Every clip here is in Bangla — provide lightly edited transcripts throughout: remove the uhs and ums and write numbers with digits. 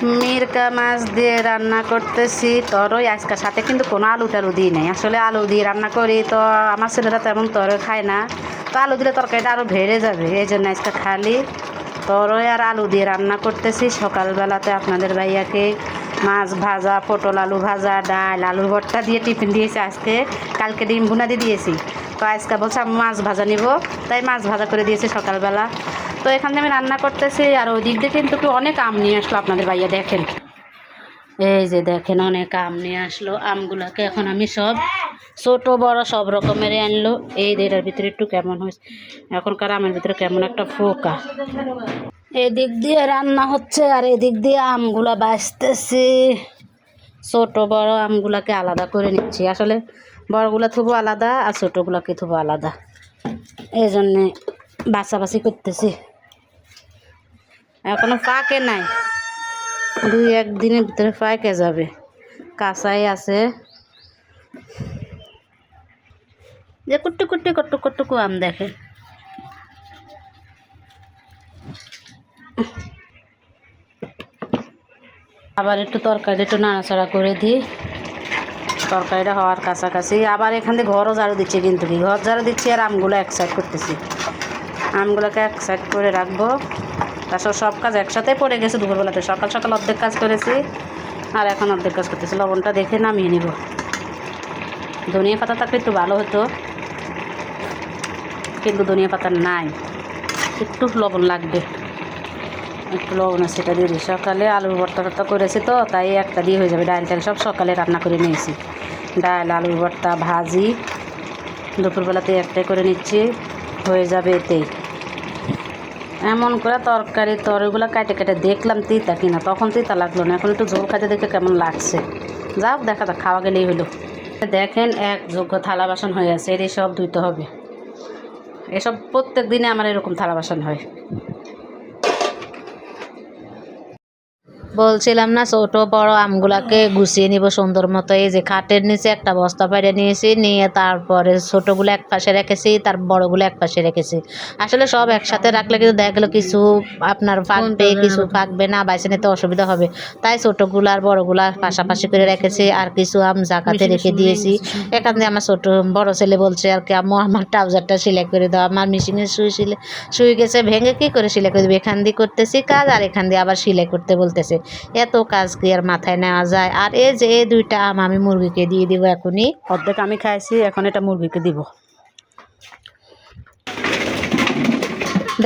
মিরকা মাছ দিয়ে রান্না করতেছি তরই আজকের সাথে কিন্তু কোনো আলু টালু দিই নাই। আসলে আলু দিয়ে রান্না করি তো আমার ছেলেরা তেমন তরই খায় না, তো আলু দিলে তরকারিটা আরও ভেড়ে যাবে, এই জন্য আজকে খালি তরই আর আলু দিয়ে রান্না করতেছি। সকালবেলাতে আপনাদের ভাইয়াকে মাছ ভাজা, পটল আলু ভাজা, ডাল আলুর ভর্তা দিয়ে টিফিন দিয়েছি আজকে। কালকে ডিম ভুনা দিয়ে দিয়েছি, তো আজকে বলছে আমি মাছ ভাজা নিব, তাই মাছ ভাজা করে দিয়েছি সকালবেলা। তো এখান থেকে আমি রান্না করতেছি আর ওই দিক দিয়ে কিন্তু অনেক আম নিয়ে আসলো আপনাদের ভাইয়া, দেখেন এই যে দেখেন অনেক আম নিয়ে আসলো। আমগুলোকে এখন আমি সব ছোট বড় সব রকমের আনলো। এই এটার ভিতরে একটু কেমন হয়েছে, এখনকার আমের ভিতরে কেমন একটা ফোকা। এদিক দিয়ে রান্না হচ্ছে আর এদিক দিয়ে আমগুলা বাছতেছি। ছোট বড় আমগুলাকে আলাদা করে নিচ্ছি, আসলে বড়গুলা থুবো আলাদা আর ছোটোগুলাকে থুবো আলাদা, এই জন্যে বাছাবাছি করতেছি। এখনো পাকে নাই, 2-1 দিনের ভিতরে পাকে যাবে, কাঁচাই আছে। যে কুট্টু কুট্টু কট্টু কট্টুকু আম দেখে। আবার একটু তরকারি একটু নাড়াচাড়া করে দিই, তরকারিটা হওয়ার কাছাকাছি। আবার এখান থেকে ঘরও ঝাড়ু দিচ্ছি, কিন্তু কি ঘর ঝাড়ু দিচ্ছি আর আমগুলো এক সাইড করতেছি। আমগুলোকে এক সাইড করে রাখবো, তারপর সব কাজ একসাথে পড়ে গেছে দুপুরবেলাতে। সকাল সকাল অর্ধেক কাজ করেছি আর এখন অর্ধেক কাজ করতেছি। লবণটা দেখে নামিয়ে নিব। ধনিয়া পাতা থাকলে একটু ভালো হতো, কিন্তু ধনিয়া পাতা নাই, একটু লবণ লাগবে, একটু লবণ আছে সেটা দিয়ে দিই। সকালে আলুর ভর্তা টর্তা করেছি তো তাই একটা দিয়ে হয়ে যাবে। ডাল টাল সব সকালে রান্না করে নিয়েছি, ডাল আলুর ভর্তা ভাজি দুপুরবেলাতে একটাই করে নিচ্ছি, হয়ে যাবে এতেই। এমন করে তরকারিগুলো কাটে কেটে দেখলাম তিতা কিনা, তখন তিতা লাগলো না, এখন একটু ঝোল খাইতে দেখে কেমন লাগছে। যাক দেখা যাক, খাওয়া গেলেই হলো। দেখেন এক যোগ্য থালা বাসন হয়ে আছে, এর সব ধুইতে হবে। এসব প্রত্যেক দিনে আমার এরকম থালা বাসন হয়। বলছিলাম না ছোট বড় আমগুলাকে গুছিয়ে নিব সুন্দর মতো। এই যে খাটের নিচে একটা বস্তা পাইরে নিয়েছি, নিয়ে তারপরে ছোটোগুলো এক পাশে রেখেছি, তার বড়গুলো এক পাশে রেখেছি। আসলে সব একসাথে রাখলে কিন্তু দেখা গেলো কিছু আপনার ফাঁকবে, কিছু ফাঁকবে না, বাইছে নিতে অসুবিধা হবে। তাই ছোটোগুলো আর বড়গুলা পাশাপাশি করে রেখেছি, আর কিছু আম জাকাতে রেখে দিয়েছি। এখান থেকে আমার বড় ছেলে বলছে আর কি, আম্মু আমার ট্রাউজারটা সেলাই করে দাও। আমার মেশিনে শুয়ে গেছে, ভেঙে কী করে সেলাই করে দেবে। এখান দিয়ে করতেছি কাজ আর এখান দিয়ে আবার সেলাই করতে বলতেছে। এত কাজ কি আর মাথায় নেওয়া যায়। আর এই যে এই 2টা আম আমি মুরগিকে দিয়ে দিব এখনই, অর্ধেক আমি খাইছি, এখন এটা মুরগিকে দিব।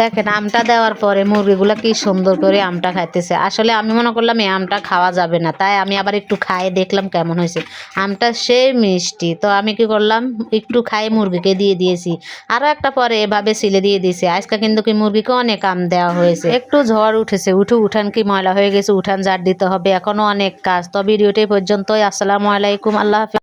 দেখেন আমটা দেওয়ার পরে মুরগিগুলো কি সুন্দর করে আমটা খাইতেছে। আসলে আমি মনে করলাম এই আমটা খাওয়া যাবে না, তাই আমি আবার একটু খাইয়ে দেখলাম কেমন হয়েছে। আমটা সেই মিষ্টি, তো আমি কি করলাম একটু খাইয়ে মুরগিকে দিয়ে দিয়েছি। আরও একটা পরে এভাবে সিলে দিয়ে দিয়েছি। আজকে কিন্তু কি মুরগিকে অনেক আম দেওয়া হয়েছে। একটু ঝড় উঠেছে, উঠান কি ময়লা হয়ে গেছে, উঠান ঝাড় দিতে হবে, এখনও অনেক কাজ। তো ভিডিওটি পর্যন্তই। আসসালামু আলাইকুম, আল্লাহ হাফেজ।